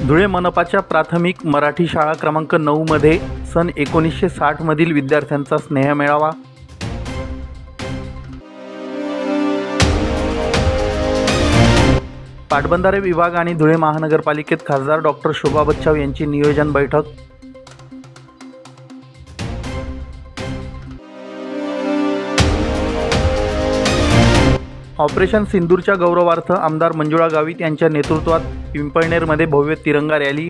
धुळे मनपाच्या प्राथमिक मराठी शाळा क्रमांक 9 मध्ये सन 1960 मधील विद्यार्थ्यांचा स्नेहमेळावा। पाटबंधारे विभाग आणि धुळे महानगरपालिकेत खासदार डॉक्टर शोभा बच्छाव यांची नियोजन बैठक। ऑपरेशन सिंदूरच्या गौरवार्थ आमदार मंजुळा गावित यांच्या नेतृत्वात पिंपळनेरमध्ये भव्य तिरंगा रॅली।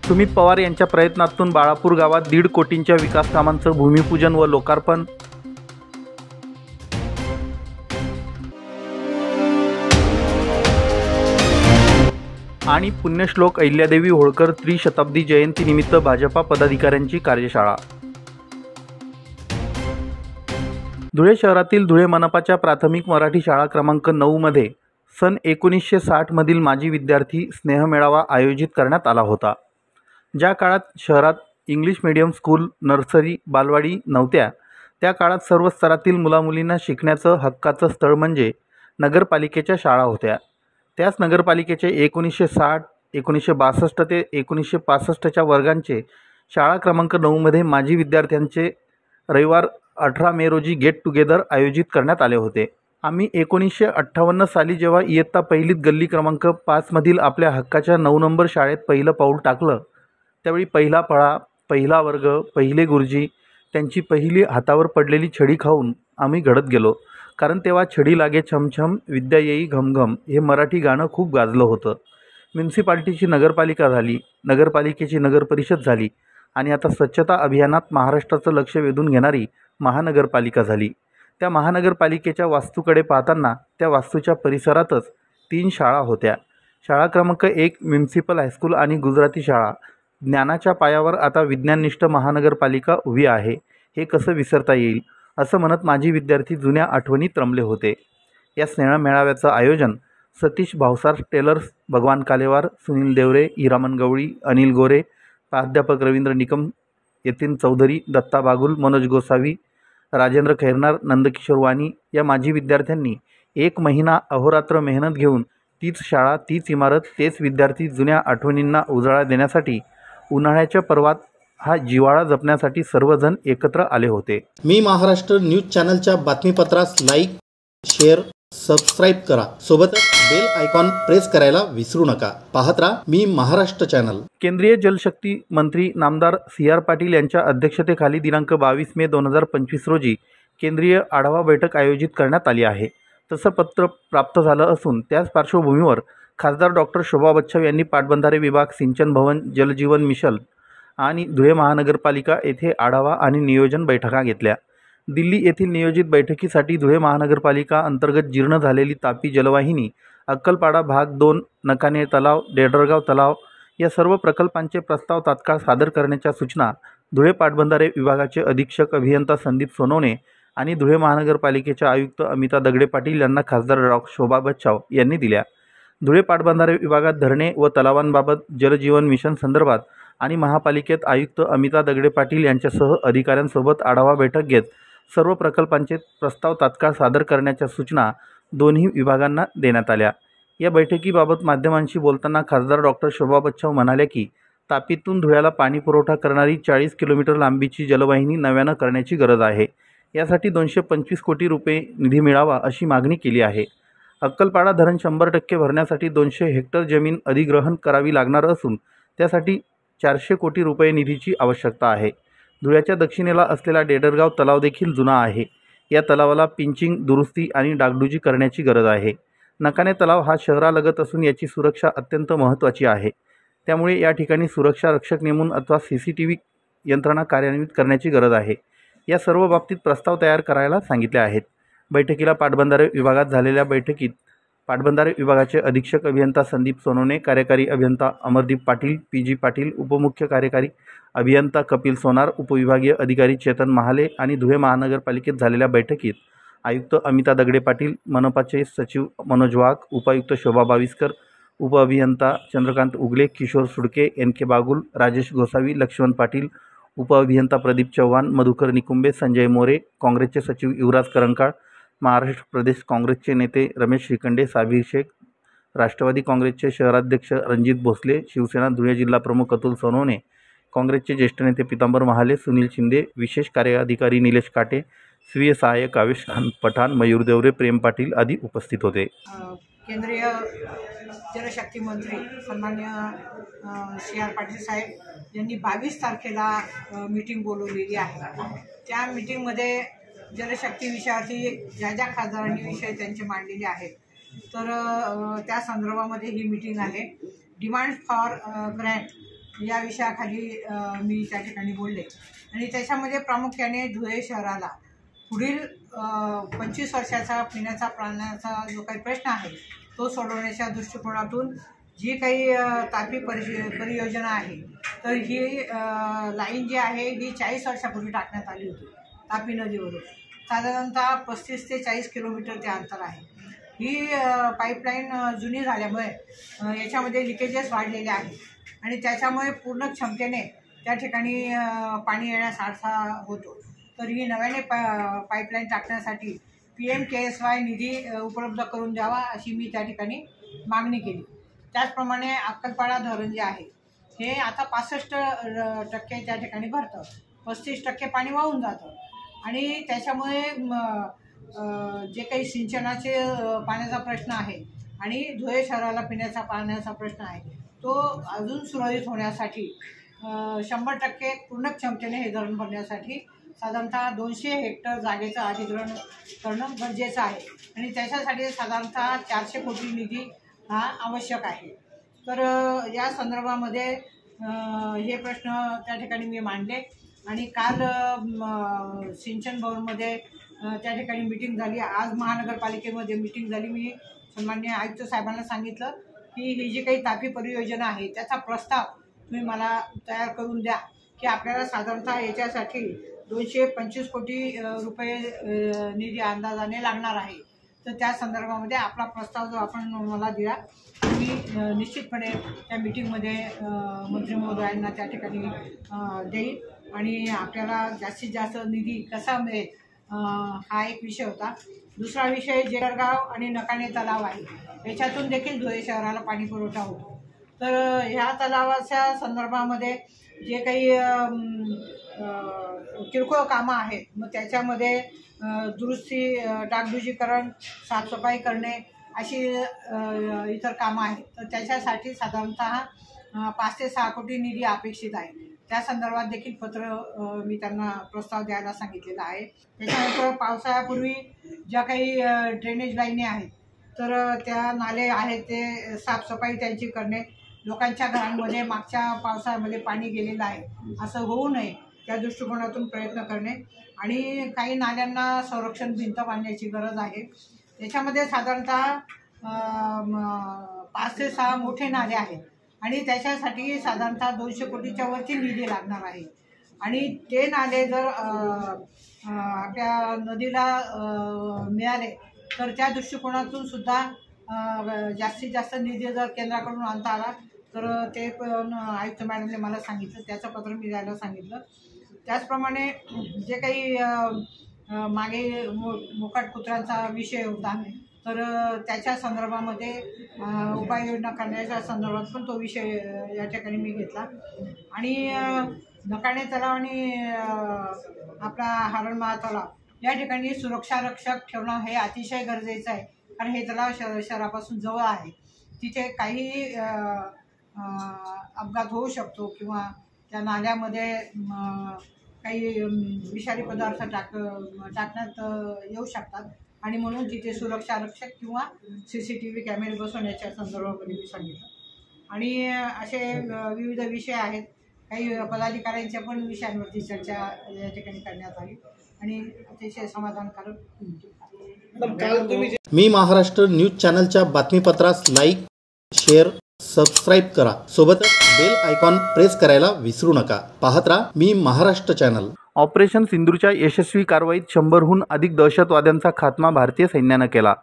सुमित पवार यांच्या प्रयत्नातून बाळापूर गावात 1.5 कोटींच्या विकास कामांचं भूमिपूजन व लोकार्पण। आणि पुण्यश्लोक अहिल्यादेवी होळकर त्रिशताब्दी जयंतीनिमित्त भाजपा पदाधिकाऱ्यांची कार्यशाळा। धुळे शहरातील धुळे मनपाच्या प्राथमिक मराठी शाळा क्रमांक 9 मध्ये सन 1960 मधील माजी विद्यार्थी स्नेहमेळावा आयोजित करण्यात आला होता। ज्या काळात शहरात इंग्लिश मीडियम स्कूल, नर्सरी, बालवाडी नव्हत्या, त्या काळात सर्व स्तरातील मुलामुलींना शिकण्याचं हक्काचं स्थळ म्हणजे नगरपालिकेच्या शाळा होत्या। त्याच नगरपालिकेचे 1960, 1962 ते 1965च्या वर्गांचे शाळा क्रमांक 9 मध्ये माजी विद्यार्थ्यांचे रविवार 18 मे रोजी गेट टुगेदर आयोजित करण्यात आले होते। आम्ही 1958 साली जेव्हा इयत्ता पहिलीत गल्ली क्रमांक 5 मधील आपल्या हक्काच्या 9 नंबर शाळेत पहिलं पाऊल टाकलं, त्यावेळी पहिला फळा, पहिला वर्ग, पहिले गुरुजी, त्यांची पहिली हातावर पडलेली छडी खाऊन आम्ही घडत गेलो। कारण तेव्हा छडी लागे छमछम विद्या येई घमघम हे मराठी गाणं खूप गाजलं होतं। म्युन्सिपाल्टीची नगरपालिका झाली, नगरपालिकेची नगरपरिषद झाली आणि आता स्वच्छता अभियानात महाराष्ट्राचं लक्ष वेधून घेणारी महानगरपालिका झाली। त्या महानगरपालिकेच्या वास्तूकडे पाहताना त्या वास्तूच्या परिसरातच 3 शाळा होत्या। शाळा क्रमांक 1 म्युन्सिपल हायस्कूल आणि गुजराती शाळा। ज्ञानाच्या पायावर आता विज्ञाननिष्ठ महानगरपालिका उभी आहे, हे कसं विसरता येईल असं म्हणत माजी विद्यार्थी जुन्या आठवणीत रमले होते। या स्नेहमेळाव्याचं आयोजन सतीश भावसार टेलर्स, भगवान कालेवार, सुनील देवरे, हिरामन गवळी, अनिल गोरे, प्राध्यापक रवींद्र निकम, यतीन चौधरी, दत्ता बागुल, मनोज गोसावी, राजेंद्र खैरनार, नंदकिशोर वाणी या माजी विद्यार्थ्यांनी 1 महिना अहोरात्र मेहनत घेऊन तीच शाळा, तीच इमारत, तेच विद्यार्थी जुन्या आठवणींना उजाळा देण्यासाठी उन्हाळ्याच्या पर्वात हा जिव्हाळा जपण्यासाठी सर्वजण एकत्र आले होते। मी महाराष्ट्र न्यूज चॅनलच्या बातमीपत्रास लाईक, शेअर, सबस्क्राईब करा। सोबतच बेल आयकॉन प्रेस करायला विसरू नका। पाहत राहा मी महाराष्ट्र चॅनल। केंद्रीय जलशक्ती मंत्री नामदार CR पाटील यांच्या अध्यक्षतेखाली दिनांक 22 मे 2025 रोजी केंद्रीय आढावा बैठक आयोजित करण्यात आली आहे। तसं पत्र प्राप्त झालं असून त्याच पार्श्वभूमीवर खासदार डॉक्टर शोभा बच्छाव यांनी पाटबंधारे विभाग, सिंचन भवन, जलजीवन मिशन आणि धुळे महानगरपालिका येथे आढावा आणि नियोजन बैठका घेतल्या। दिल्ली येथील नियोजित बैठकीसाठी धुळे महानगरपालिका अंतर्गत जीर्ण झालेली तापी जलवाहिनी, अक्कलपाडा भाग 2, नकाने तलाव, डेडरगाव तलाव या सर्व प्रकल्पांचे प्रस्ताव तात्काळ सादर करण्याच्या सूचना धुळे पाटबंधारे विभागाचे अधीक्षक अभियंता संदीप सोनवणे आणि धुळे महानगरपालिकेचे आयुक्त अमिता दगडे पाटील यांना खासदार डॉ. शोभा बच्छाव यांनी दिल्या। धुळे पाटबंधारे विभागात धरणे व तलावांबाबत, जलजीवन मिशन संदर्भात आणि महापालिकेत आयुक्त अमिता दगडे पाटील यांच्यासह अधिकाऱ्यांसोबत आढावा बैठक घेत सर्व प्रकल्पांचे प्रस्ताव तात्काळ सादर करण्याच्या सूचना दोन्ही विभागांना देण्यात आल्या। या बैठकीबाबत माध्यमांशी बोलताना खासदार डॉक्टर शोभा बच्छाव म्हणाल्या की तापीतून धुळ्याला पाणी पुरवठा करणारी 40 किलोमीटर लांबीची जलवाहिनी नव्यानं करण्याची गरज आहे। यासाठी 225 कोटी रुपये निधी मिळावा अशी मागणी केली आहे। अक्कलपाडा धरण 100% भरण्यासाठी 200 हेक्टर जमीन अधिग्रहण करावी लागणार असून त्यासाठी 400 कोटी रुपये निधीची आवश्यकता आहे। धुळ्याच्या दक्षिणेला असलेला डेडरगाव तलाव देखील जुना आहे। या तलावाला पिंचिंग, दुरुस्ती आणि डागडुजी करण्याची गरज आहे। नकाने तलाव हा शहरालगत असून याची सुरक्षा अत्यंत महत्त्वाची आहे। त्यामुळे या ठिकाणी सुरक्षा रक्षक नेमून अथवा CCTV यंत्रणा कार्यान्वित करण्याची गरज आहे। या सर्व बाबतीत प्रस्ताव तयार करायला सांगितले आहेत। बैठकीला पाटबंधारे विभागात झालेल्या बैठकीत पाटबंधारे विभागाचे अधीक्षक अभियंता संदीप सोनवणे, कार्यकारी अभियंता अमरदीप पाटील, PG पाटील, उपमुख्य कार्यकारी अभियंता कपिल सोनार, उपविभागीय अधिकारी चेतन महाले आणि धुळे महानगरपालिकेत झालेल्या बैठकीत आयुक्त अमिता दगडे पाटील, मनपाचे सचिव मनोज वाघ, उपायुक्त शोभा बाविस्कर, उपअभियंता चंद्रकांत उगले, किशोर सुडके, NK बागुल, राजेश गोसावी, लक्ष्मण पाटील, उपअभियंता प्रदीप चव्हाण, मधुकर निकुंबे, संजय मोरे, काँग्रेसचे सचिव युवराज करंकाळ, महाराष्ट्र प्रदेश काँग्रेसचे नेते रमेश श्रीखंडे, साबिर शेख, राष्ट्रवादी काँग्रेसचे शहराध्यक्ष रणजित भोसले, शिवसेना धुळे जिल्हा प्रमुख अतुल सोनवणे, काँग्रेसचे ज्येष्ठ नेते पितांबर महाले, सुनील शिंदे, विशेष कार्याधिकारी निलेश काटे, स्वीय सहाय्यक आवेश पठाण, मयूर देवरे, प्रेम पाटील आदी उपस्थित होते. केंद्रीय जलशक्ती मंत्री सन्मान्य सी आर पाटील साहेब यांनी 22 तारखेला मीटिंग बोलवलेली आहे. त्या मीटिंगमध्ये जलशक्ती विषयावरती ज्या खासदारांनी विषय त्यांचे मांडलेले आहेत, तर त्या संदर्भामध्ये ही मीटिंग आहे. डिमांड फॉर ग्रँट या विषयाखाली मी त्या ठिकाणी बोलले आणि त्याच्यामध्ये प्रामुख्याने धुळे शहराला पुढील 25 वर्षाचा पिण्याचा पाण्याचा जो काही प्रश्न आहे तो सोडवण्याच्या दृष्टिकोनातून जी काही तापी परियोजना आहे, तर ही लाईन जी आहे ही 40 वर्षापूर्वी टाकण्यात आली होती. तापी नदीवरून साधारणतः 35 ते 40 किलोमीटर ते अंतर आहे. ही पाईपलाईन जुनी झाल्यामुळे याच्यामध्ये लिकेजेस वाढलेले आहेत आणि त्याच्यामुळे पूर्ण क्षमतेने त्या ठिकाणी पाणी येण्यास अडथळा होतो. तर ही नव्याने पाईपलाईन टाकण्यासाठी PMKSY निधी उपलब्ध करून द्यावा अशी मी त्या ठिकाणी मागणी केली. त्याचप्रमाणे अक्कलपाडा धरण जे आहे हे आता 65% त्या ठिकाणी भरतं, 35% पाणी वाहून जातं आणि त्याच्यामुळे जे काही सिंचनाचे पाण्याचा प्रश्न आहे आणि धुळे शहराला पिण्याचा पाण्याचा प्रश्न आहे तो अजून सुरळीत होण्यासाठी 100% पूर्ण क्षमतेने हे धरण भरण्यासाठी साधारणतः 200 हेक्टर जागेचं अधिग्रहण करणं गरजेचं आहे आणि त्याच्यासाठी साधारणतः 400 कोटी निधी हा आवश्यक आहे. तर या संदर्भामध्ये हे प्रश्न त्या ठिकाणी मी मांडले आणि काल सिंचन भवनमध्ये त्या ठिकाणी मीटिंग झाली. आज महानगरपालिकेमध्ये मीटिंग झाली. मी सन्माननीय आयुक्त साहेबांना सांगितलं की ही जी काही तापी परियोजना आहे त्याचा प्रस्ताव तुम्ही मला तयार करून द्या की आपल्याला साधारणतः याच्यासाठी 225 कोटी रुपये निधी अंदाजाने लागणार आहे. तर त्या संदर्भामध्ये आपला प्रस्ताव जो आपण मला दिला मी निश्चितपणे त्या मीटिंगमध्ये मंत्री महोदयांना त्या ठिकाणी देईल आणि आपल्याला जास्तीत जास्त निधी कसा मिळेल हा एक विषय होता. दुसरा विषय जेरगाव आणि नकाणे तलाव आहे, याच्यातून देखील धुळे शहराला पाणी पुरवठा होतो. तर ह्या तलावाच्या संदर्भामध्ये जे काही किरकोळ कामं आहेत मग त्याच्यामध्ये दुरुस्ती, डागडुजीकरण, साफसफाई करणे अशी इतर कामं आहेत. तर त्याच्यासाठी साधारणतः 5 ते 6 कोटी निधी अपेक्षित आहे. त्या संदर्भात देखील पत्र मी त्यांना प्रस्ताव द्यायला सांगितलेला आहे. त्याच्यानंतर पावसाळ्यापूर्वी ज्या काही ड्रेनेज लाईनी आहेत तर त्या नाले आहेत ते साफसफाई त्यांची करणे, लोकांच्या घरांमध्ये मागच्या पावसाळ्यामध्ये पाणी गेलेलं आहे असं होऊ नये त्या दृष्टिकोनातून प्रयत्न करणे आणि काही नाल्यांना संरक्षण भिंत बांधण्याची गरज आहे. त्याच्यामध्ये साधारणतः 5 ते 6 मोठे नाले आहेत आणि त्याच्यासाठी साधारणतः 200 कोटीच्या वरती निधी लागणार आहे आणि ते नाले जर आपल्या नदीला मिळाले तर त्या दृष्टिकोनातून सुद्धा जास्तीत जास्त निधी जर केंद्राकडून आणता आला तर ते पण आयुक्त मॅडमने मला सांगितलं, त्याचं पत्र मी द्यायला सांगितलं. त्याचप्रमाणे जे काही मागे मोकाट कुत्र्यांचा विषय होता तर त्याच्या संदर्भामध्ये उपाययोजना करण्याच्या संदर्भात पण तो विषय या ठिकाणी मी घेतला आणि नकाणे तलाव आणि आपला हरणमाळ तलाव या ठिकाणी सुरक्षा रक्षक ठेवणं हे अतिशय गरजेचं आहे. कारण हे तलाव शहरापासून जवळ आहे, तिथे काही अपघात होऊ शकतो किंवा त्या नाल्यामध्ये काही विषारी पदार्थ टाकण्यात येऊ शकतात आणि म्हणून तिथे सुरक्षा रक्षक किंवा CCTV कॅमेरे बसवण्याच्या संदर्भामध्ये मी सांगितलं आणि असे विविध विषय आहेत. काही पदाधिकाऱ्यांच्या पण विषयांवरती चर्चा या ठिकाणी करण्यात आली आणि अतिशय समाधानकारक. मी महाराष्ट्र न्यूज चॅनलच्या बातमीपत्रास लाईक, शेअर, सबस्क्राईब करा. सोबतच बेल आयकॉन प्रेस करायला विसरू नका. पाहत राहा मी महाराष्ट्र चॅनल. ऑपरेशन सिंधूरच्या यशस्वी कारवाईत 100हून अधिक दहशतवाद्यांचा खात्मा भारतीय सैन्यानं केला.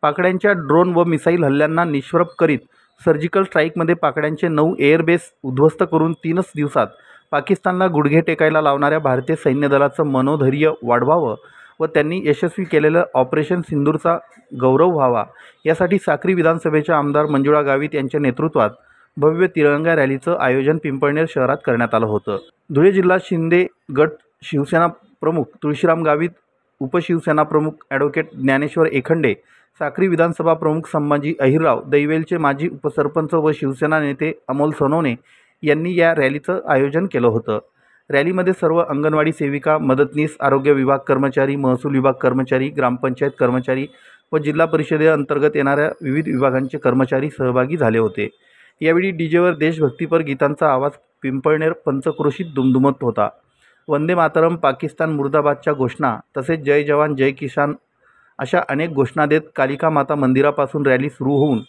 पाकड्यांच्या ड्रोन व मिसाईल हल्ल्यांना निष्प्रभ करीत सर्जिकल स्ट्राईकमध्ये पाकड्यांचे 9 एअरबेस उद्ध्वस्त करून 3च दिवसात पाकिस्तानला गुडघे टेकायला लावणाऱ्या भारतीय सैन्य दलाचं मनोधैर्य वाढवावं व त्यांनी यशस्वी केलेलं ऑपरेशन सिंदूरचा गौरव व्हावा यासाठी साक्री विधानसभेच्या आमदार मंजुळा गावित यांच्या नेतृत्वात भव्य तिरंगा रॅलीचं आयोजन पिंपळनेर शहरात करण्यात आलं होतं। धुळे जिल्हा शिंदे गट शिवसेना प्रमुख तुळशीराम गावित, उपशिवसेना प्रमुख ॲडव्होकेट ज्ञानेश्वर एखंडे, साक्री विधानसभा प्रमुख संभाजी अहिरराव, दैवेलचे माजी उपसरपंच व शिवसेना नेते अमोल सोनवणे यांनी या रॅलीचं आयोजन केलं होतं। रॅलीमध्ये सर्व अंगणवाडी सेविका, मदतनीस, आरोग्य विभाग कर्मचारी, महसूल विभाग कर्मचारी, ग्रामपंचायत कर्मचारी व जिल्हा परिषदेअंतर्गत येणाऱ्या विविध विभागांचे कर्मचारी सहभागी झाले होते। यावेळी डीजेवर देशभक्तीपर गीतांचा आवाज पिंपळनेर पंचक्रोशीत दुमदुमत होता। वंदे मातरम, पाकिस्तान मुर्दाबादच्या घोषणा तसेच जय जवान जय किसान अशा अनेक घोषणा देत कालिका माता मंदिरापासून रॅली सुरू होऊन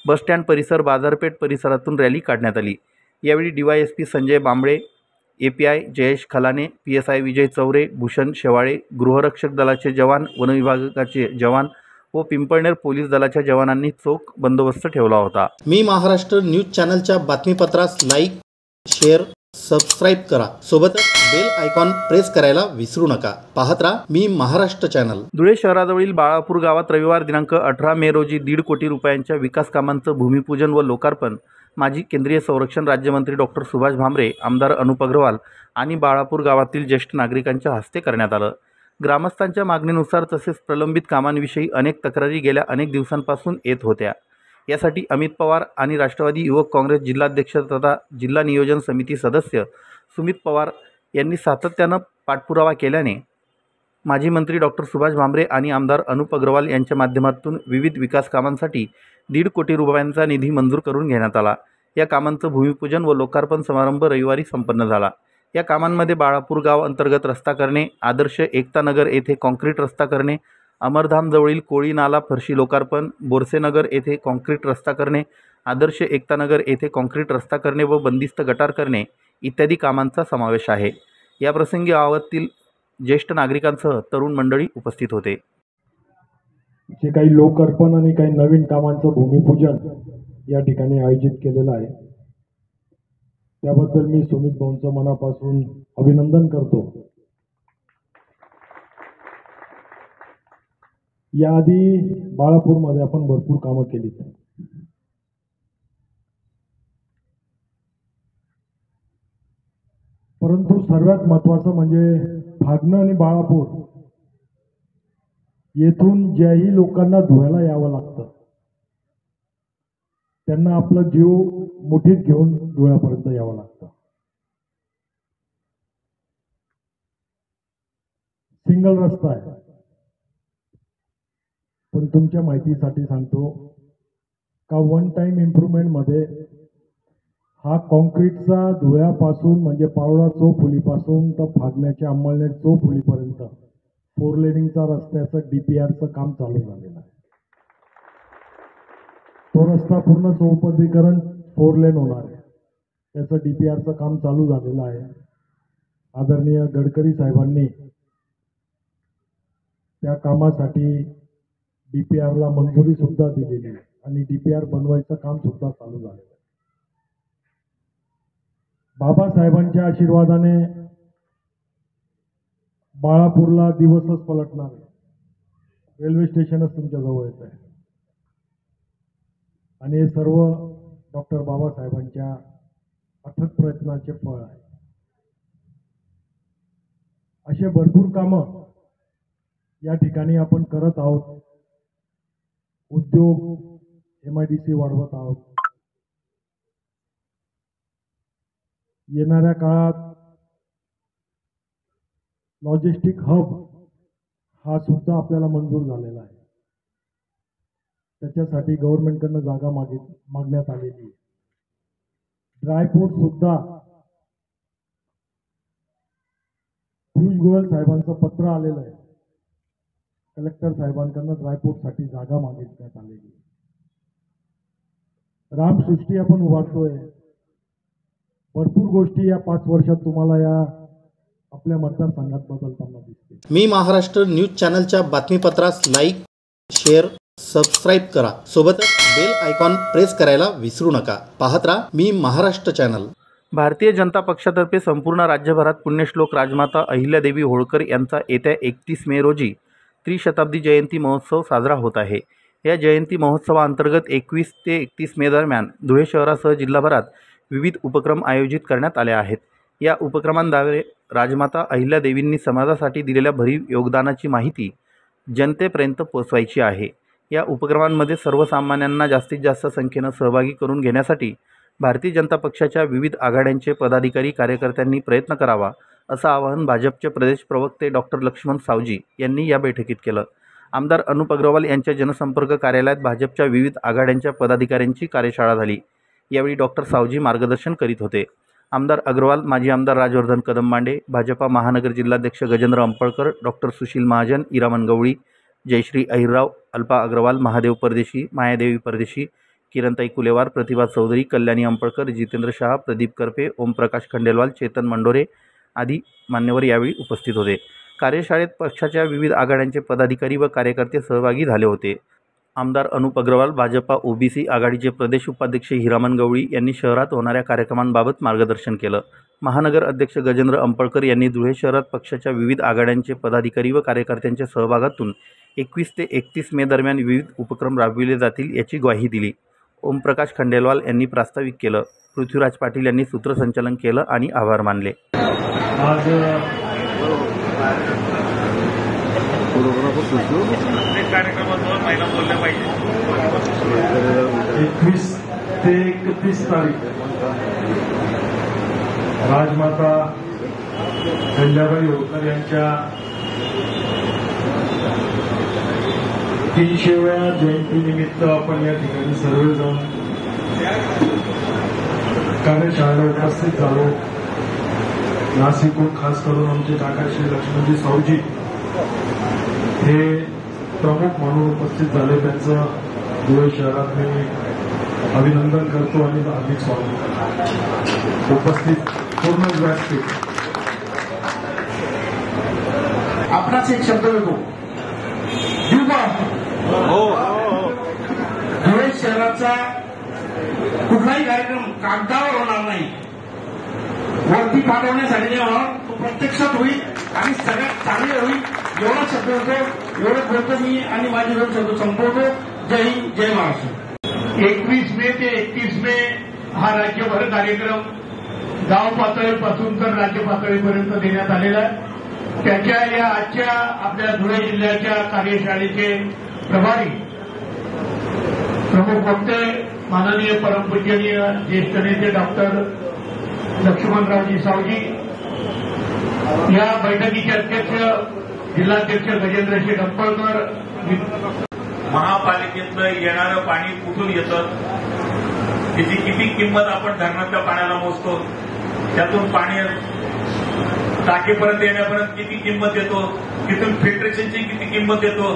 बसस्टँड परिसर, बाजारपेठ परिसरातून रॅली काढण्यात आली। यावेळी DYSP संजय बांबळे, API जयेश खलाने, PSI विजय चौरे, भूषण शेवाळे, गृहरक्षक दलाचे जवान, वनविभागाचे जवान व पिंपळनेर पोलीस दलाच्या जवानांनी चोख बंदोबस्त ठेवला होता। मी महाराष्ट्र न्यूज चॅनलच्या बातमीपत्रास लाईक, शेअर, सबस्क्राईब करा। सोबतच बेल आयकॉन प्रेस करायला विसरू नका। पाहत राहा मी महाराष्ट्र चॅनल। धुळे शहराजवळील बाळापूर गावात रविवार दिनांक 18 मे रोजी 1.5 कोटी रुपयांच्या विकास कामांचं भूमिपूजन व लोकार्पण माजी केंद्रीय संरक्षण राज्यमंत्री डॉक्टर सुभाष भामरे, आमदार अनुप अग्रवाल आणि बाळापूर गावातील ज्येष्ठ नागरिकांच्या हस्ते करण्यात आलं। ग्रामस्थांच्या मागणीनुसार तसेच प्रलंबित कामांविषयी अनेक तक्रारी गेल्या अनेक दिवसांपासून येत होत्या। यासाठी अमित पवार आणि राष्ट्रवादी युवक काँग्रेस जिल्हाध्यक्ष तथा जिल्हा नियोजन समिती सदस्य सुमित पवार यांनी सातत्यानं पाठपुरावा केल्याने माजी मंत्री डॉक्टर सुभाष भामरे आणि आमदार अनुप अग्रवाल यांच्या माध्यमातून विविध विकास कामांसाठी 1.5 कोटी रुपयांचा निधी मंजूर करून घेण्यात आला। या कामांचं भूमिपूजन व लोकार्पण समारंभ रविवारी संपन्न झाला। या कामांमध्ये बाळापूर गाव अंतर्गत रस्ता करणे, आदर्श एकता नगर येथे कॉन्क्रीट रस्ता करणे, अमरधाम जवळील कोळी नाला फरशी लोकार्पण, बोरसेनगर येथे कॉन्क्रीट रस्ता करणे, आदर्श एकता नगर येथे कॉन्क्रीट रस्ता करणे व बंदिस्त गटार करणे इत्यादी कामांचा समावेश आहे। या प्रसंगी गावातील ज्येष्ठ नागरिकांसह तरुण मंडळी उपस्थित होते। जे काही लोकार्पण आणि काही नवीन कामांचं भूमिपूजन या ठिकाणी आयोजित केलेलं आहे, त्याबद्दल मी सुमित भाऊंचं मनापासून अभिनंदन करतो। याआधी बाळापूरमध्ये आपण भरपूर कामं केली, परंतु सर्वात महत्त्वाचं म्हणजे फागणं आणि बाळापूर येथून ज्याही लोकांना धुळ्याला यावं लागतं त्यांना आपला जीव मुठीत घेऊन धुळ्यापर्यंत यावं लागतं। सिंगल रस्ता आहे, पण तुमच्या माहितीसाठी सांगतो का वन टाइम इम्प्रूव्हमेंटमध्ये हा कॉन्क्रीटचा धुळ्यापासून म्हणजे पारोळा चौफुलीपासून तर फागण्याच्या अंमळनेर चौफुलीपर्यंत 4 लेनिंगचा रस्त्याचं DPRचं काम चालू झालेलं आहे। तो रस्ता पूर्ण चौपदरीकरण 4 लेन होणार आहे, त्याचं DPRचं काम चालू झालेलं आहे। आदरणीय गडकरी साहेबांनी त्या कामासाठी DPRला मंजुरी सुद्धा दिलेली आहे आणि DPR बनवायचं काम सुद्धा चालू झालेलं आहे। बाबासाहेबांच्या आशीर्वादाने बाळापूरला दिवसच पलटणार आहे, रेल्वे स्टेशनच तुमच्या जवळ येत आहे आणि हे सर्व डॉक्टर बाबासाहेबांच्या अथक प्रयत्नाचे फळ आहे। असे भरपूर कामं या ठिकाणी आपण करत आहोत। उद्योग MIDC वाढवत आहोत। येणाऱ्या काळात लॉजिस्टिक हब हा सुद्धा आपल्याला मंजूर झालेला आहे, त्याच्यासाठी गव्हर्नमेंटकडनं जागा मागण्यात आलेली आहे। ड्रायपोर्ट सुद्धा पियुष गोयल साहेबांचं पत्र आलेलं आहे, कलेक्टर साहेबांकडनं ड्रायपोर्टसाठी जागा मागितण्यात आलेली आहे। रामसृष्टी आपण उभारतोय, भरपूर गोष्टी या 5 वर्षात तुम्हाला या आपल्या मतदारसंघात बदलताना दिसते। मी महाराष्ट्र न्यूज चॅनलच्या बातमीपत्रास लाईक, शेअर, सबस्क्राईब करा। सोबतच बेल आयकॉन प्रेस करायला विसरू नका। पाहत राहा मी महाराष्ट्र चॅनल। भारतीय जनता पक्षातर्फे संपूर्ण राज्यभरात पुण्यश्लोक राजमाता अहिल्यादेवी होळकर यांचा येत्या 31 मे रोजी त्रिशताब्दी जयंती महोत्सव साजरा होत आहे। या जयंती महोत्सवाअंतर्गत 21 ते 31 मे दरम्यान धुळे शहरासह जिल्हाभरात विविध उपक्रम आयोजित करण्यात आले आहेत। या उपक्रमांद्वारे राजमाता अहिल्यादेवींनी समाजासाठी दिलेल्या भरीव योगदानाची माहिती जनतेपर्यंत पोहोचवायची आहे। या उपक्रमांमध्ये सर्वसामान्यांना जास्तीत जास्त संख्येने सहभागी करून घेण्यासाठी भारतीय जनता पक्षाच्या विविध आघाड्यांचे पदाधिकारी कार्यकर्त्यांनी प्रयत्न करावा, असं आवाहन भाजपचे प्रदेश प्रवक्ते डॉक्टर लक्ष्मण सावजी यांनी या बैठकीत केलं। आमदार अनुप अग्रवाल यांच्या जनसंपर्क कार्यालयात भाजपच्या विविध आघाड्यांच्या पदाधिकाऱ्यांची कार्यशाळा झाली। यावेळी डॉक्टर सावजी मार्गदर्शन करीत होते। आमदार अग्रवाल, माजी आमदार राजवर्धन कदमबांडे, भाजपा महानगर जिल्हाध्यक्ष गजेंद्र अंपळकर, डॉक्टर सुशील महाजन, इरामन गवळी, जयश्री अहिरराव, अल्पा अग्रवाल, महादेव परदेशी, मायादेवी परदेशी, किरणताई कुलेवार, प्रतिभा चौधरी, कल्याणी अंपळकर, जितेंद्र शाह, प्रदीप करपे, ओमप्रकाश खंडेलवाल, चेतन मंडोरे आदी मान्यवर यावेळी उपस्थित होते। कार्यशाळेत पक्षाच्या विविध आघाड्यांचे पदाधिकारी व कार्यकर्ते सहभागी झाले होते। आमदार अनुप अग्रवाल, भाजपा ओबीसी आघाडीचे प्रदेश उपाध्यक्ष हिरामन गवळी यांनी शहरात होणाऱ्या कार्यक्रमांबाबत मार्गदर्शन केलं। महानगर अध्यक्ष गजेंद्र अंपळकर यांनी धुळे शहरात पक्षाच्या विविध आघाड्यांचे पदाधिकारी व कार्यकर्त्यांच्या सहभागातून 21 ते 31 मे दरम्यान विविध उपक्रम राबविले जातील याची ग्वाही दिली। ओमप्रकाश खंडेलवाल यांनी प्रास्ताविक केलं। पृथ्वीराज पाटील यांनी सूत्रसंचालन केलं आणि आभार मानले। आज 21 ते 31 तारीख राजमाता अहिल्याबाई होळकर यांच्या 300व्या जयंतीनिमित्त आपण या ठिकाणी सर्वजण कार्यशाळेला उपस्थित झालो। नाशिकहून खास करून आमचे काका श्री लक्ष्मणजी सावजी हे प्रमुख म्हणून उपस्थित झाले। त्यांचं धुळे शहरात मी अभिनंदन करतो आणि हार्दिक स्वागत करतो। उपस्थित पूर्ण व्यासपीठ आपणाच एक शब्द देतो, धुळे शहराचा कुठलाही कार्यक्रम कागदावर होणार नाही, वरती पाठवण्यासाठी जे होणार तो प्रत्यक्षात होईल आणि सगळ्यात चांगले होईल एवढा शब्द होतो। एवढं बोलतो मी आणि माझे दोन शब्द संपवतो। जय हिंद, जय महाराष्ट्र। 21 मे ते 31 मे हा राज्यभर कार्यक्रम गाव पातळीपासून तर राज्य पातळीपर्यंत देण्यात आलेला आहे। त्याच्या या आजच्या आपल्या धुळे जिल्ह्याच्या कार्यशाळेचे प्रभारी प्रमुख वक्ते माननीय परमपूजनीय ज्येष्ठ नेते डॉक्टर लक्ष्मणरावजी सावजी, या बैठकीचे अध्यक्ष जिल्हाध्यक्ष गजेंद्र शेठ अंपळकर, महापालिकेतलं येणारं पाणी कुठून येतं, त्याची किती किंमत आपण धरणाच्या पाण्याला मोजतो, त्यातून पाणी टाकीपर्यंत येण्यापर्यंत किती किंमत येतो, तिथून फिल्ट्रेशनची किती किंमत येतो,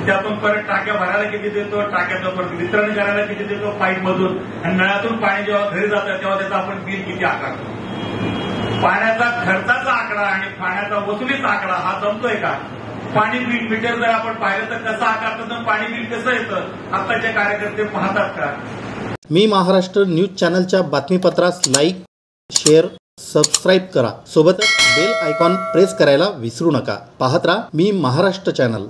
त्यातून परत टाक्या भरायला किती देतो, टाक्याचं परत वितरण करायला किती देतो पाईपमधून, आणि नळातून पाणी जेव्हा घरी जातं तेव्हा त्याचं आपण बिल किती आकारतो। पाण्याचा खर्चाचा आकडा आणि पाण्याचा वसुलीचा आकडा हा जमतोय का? पाणी बिल मीटर जर आपण पाहिलं तर कसं आकारतं, तर पाणी बिल कसं येतं आताचे कार्यकर्ते पाहतात का? मी महाराष्ट्र न्यूज चॅनलच्या बातमीपत्रास लाईक, शेअर, सबस्क्राईब करा। सोबतच बेल आयकॉन प्रेस करायला विसरू नका। पाहत राहा मी महाराष्ट्र चॅनल।